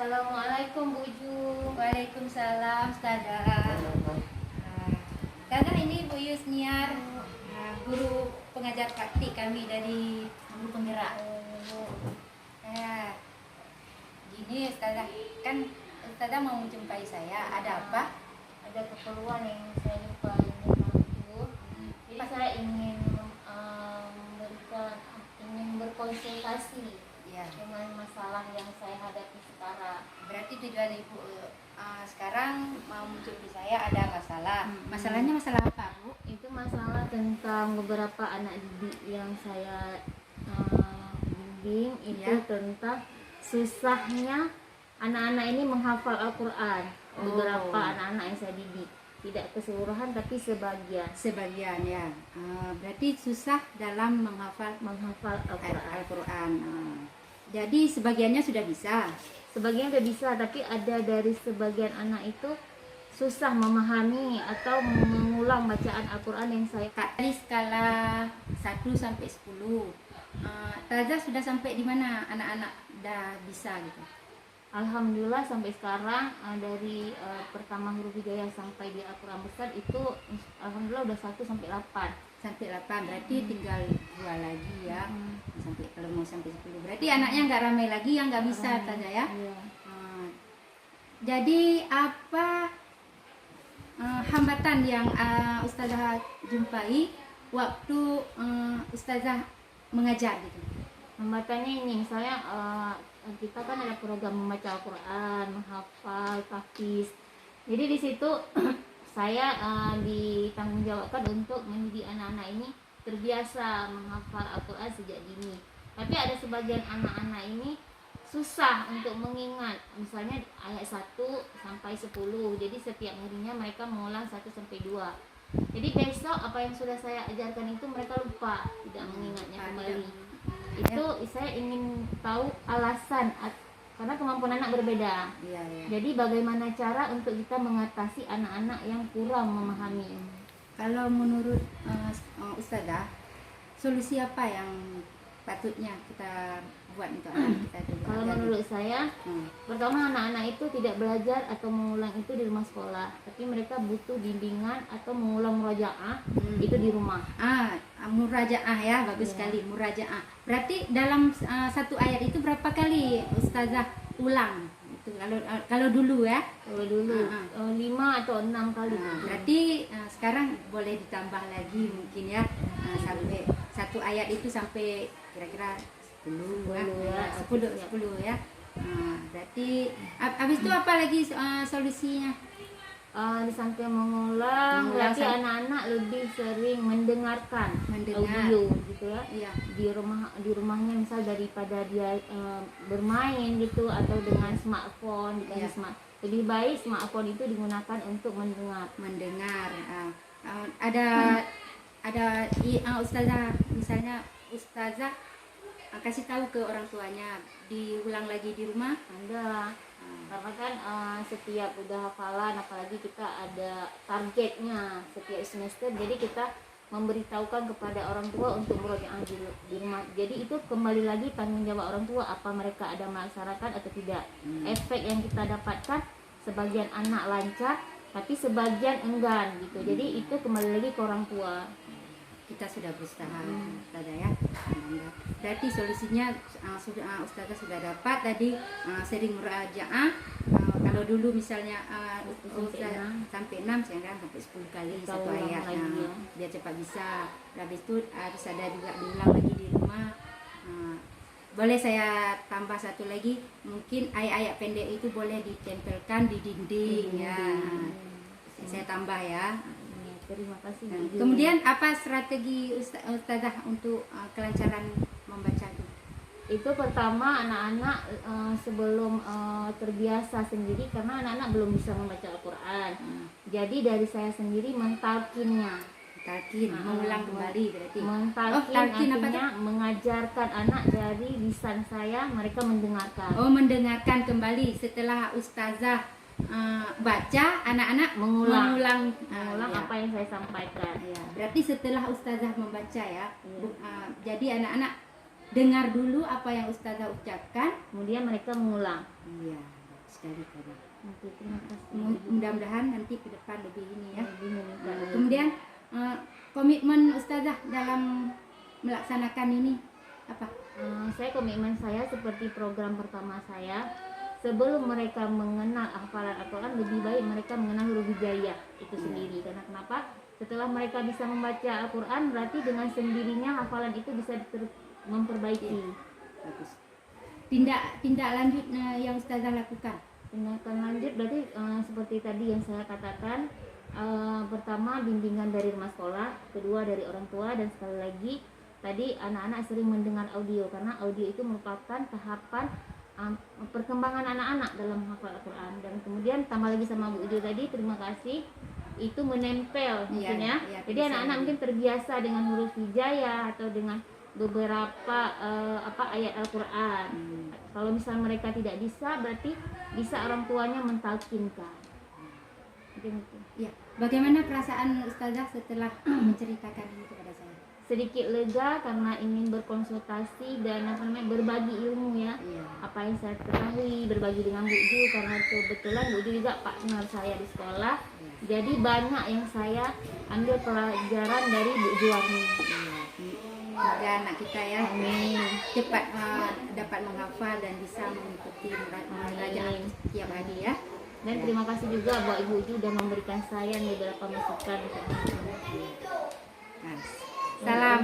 Assalamualaikum Bu Ju. Waalaikumsalam Ustazah. Ustazah ini Bu Yusniar, guru pengajar praktik kami dari guru penggerak. Gini Ustazah, kan Ustazah mau menjumpai saya, ada apa? Ada keperluan yang saya lupa itu. Jadi saya ingin berkonsultasi dengan masalah yang saya hadapi sekarang. Berarti tujuan Ibu sekarang mau menjumpai saya ada masalah. Masalahnya masalah apa, Bu? Itu masalah tentang beberapa anak didik yang saya bimbing. Itu tentang susahnya anak-anak ini menghafal Al-Quran. Beberapa anak-anak yang saya didik, tidak keseluruhan tapi sebagian ya. Berarti susah dalam menghafal Al-Quran. Jadi sebagiannya sudah bisa. Sebagian sudah bisa, tapi ada dari sebagian anak itu susah memahami atau mengulang bacaan Al-Quran yang saya dari skala 1 sampai 10. Taza sudah sampai di mana anak-anak udah bisa gitu? Alhamdulillah sampai sekarang dari pertama huruf hijaiyah sampai di Al-Quran besar itu alhamdulillah udah 1 sampai 8. Sampai 8 berarti tinggal 2 lagi ya. Sampai kalau mau sampai 10 berarti anaknya nggak ramai lagi yang nggak bisa Taza ya. Jadi apa hambatan yang Ustazah jumpai waktu Ustazah mengajar gitu? Hambatannya ini misalnya kita kan ada program membaca Al-Quran, menghafal, tahfiz. Jadi di situ saya ditanggung jawabkan untuk mendidik anak-anak ini terbiasa menghafal Al-Quran sejak dini. Tapi ada sebagian anak-anak ini susah untuk mengingat, misalnya ayat 1 sampai 10. Jadi setiap harinya mereka mengulang 1 sampai 2. Jadi besok apa yang sudah saya ajarkan itu mereka lupa, tidak mengingatnya kembali. Itu saya ingin tahu alasan, karena kemampuan anak berbeda. Jadi bagaimana cara untuk kita mengatasi anak-anak yang kurang memahami? Kalau menurut Ustazah, solusi apa yang patutnya kita buat untuk anak kita itu? Kalau menurut saya, pertama anak-anak itu tidak belajar atau mengulang itu di rumah sekolah, tapi mereka butuh bimbingan atau mengulang murajaah itu di rumah. Murajaah ya, bagus sekali murajaah. Berarti dalam satu ayat itu berapa kali Ustazah ulang? Itu kalau dulu ya? Kalau dulu 5 atau 6 kali. Berarti sekarang boleh ditambah lagi mungkin ya, sampai satu ayat itu sampai kira-kira 10 ya. Berarti habis itu apa lagi solusinya? Di samping mengulang, berarti anak-anak lebih sering mendengarkan audio gitu ya. Di rumahnya misal daripada dia bermain gitu atau dengan smartphone lebih baik smartphone itu digunakan untuk mendengar. Ada Ustazah, misalnya Ustazah kasih tahu ke orang tuanya diulang lagi di rumah. Ada, karena kan setiap udah hafalan, apalagi kita ada targetnya setiap semester, jadi kita memberitahukan kepada orang tua untuk murojaah di rumah. Jadi itu kembali lagi tanggung jawab orang tua, apa mereka ada melaksanakan atau tidak. Efek yang kita dapatkan, sebagian anak lancar tapi sebagian enggan gitu. Jadi itu kembali lagi ke orang tua. Kita sudah berusaha Ustazah ya. Berarti solusinya Ustazah sudah dapat tadi, sering murajaah. Kalau dulu misalnya sampai 6 sekarang sampai 10 kali satu ayat. Biar cepat bisa. Habis itu harus ada juga diulang lagi di rumah. Boleh saya tambah satu lagi, mungkin ayat-ayat pendek itu boleh ditempelkan di dinding ya. Saya tambah ya. Terima kasih. Kemudian apa strategi Ustazah untuk kelancaran membaca itu? Itu pertama anak-anak sebelum terbiasa sendiri, karena anak-anak belum bisa membaca Al-Quran. Jadi dari saya sendiri mentalkinnya. Mengulang kembali berarti. Mentalkin artinya mengajarkan anak dari lisan saya, mereka mendengarkan. Mendengarkan kembali setelah Ustazah baca, anak-anak mengulang apa yang saya sampaikan. Berarti setelah Ustazah membaca ya, jadi anak-anak dengar dulu apa yang Ustazah ucapkan, kemudian mereka mengulang. sekali Kak. Oke, terima kasih. Mudah-mudahan nanti ke depan lebih ini ya. Lebih meningkat. Kemudian komitmen Ustazah dalam melaksanakan ini apa? Saya komitmen saya seperti program pertama saya, sebelum mereka mengenal hafalan Al-Quran, lebih baik mereka mengenal huruf hijaiyah itu sendiri. Karena kenapa? Setelah mereka bisa membaca Al-Quran, berarti dengan sendirinya hafalan itu bisa memperbaiki. Bagus. Tindak lanjut yang Ustazah lakukan. Tindakan lanjut berarti seperti tadi yang saya katakan, pertama bimbingan dari rumah sekolah, kedua dari orang tua, dan sekali lagi tadi anak-anak sering mendengar audio, karena audio itu merupakan tahapan perkembangan anak-anak dalam hafal Al-Quran. Dan kemudian tambah lagi sama Bu Ido tadi, terima kasih, itu menempel mungkin ya. Jadi anak-anak mungkin terbiasa dengan huruf hijaiyah atau dengan beberapa ayat Al-Quran. Kalau misal mereka tidak bisa, berarti bisa orang tuanya mentalkinkan. Mungkin itu. Ya, bagaimana perasaan Ustazah setelah menceritakan ini kepada saya? Sedikit lega karena ingin berkonsultasi dan berbagi ilmu ya. Apa yang saya ketahui, berbagi dengan Bu Ju, karena kebetulan Bu Ju juga partner saya di sekolah. Jadi banyak yang saya ambil pelajaran dari Bu Juwarni. Semoga anak kita ya cepat dapat menghafal dan bisa mengikuti belajar tiap hari ya. Dan terima kasih juga buat Ibu Ju sudah memberikan saya beberapa masukan. Salam.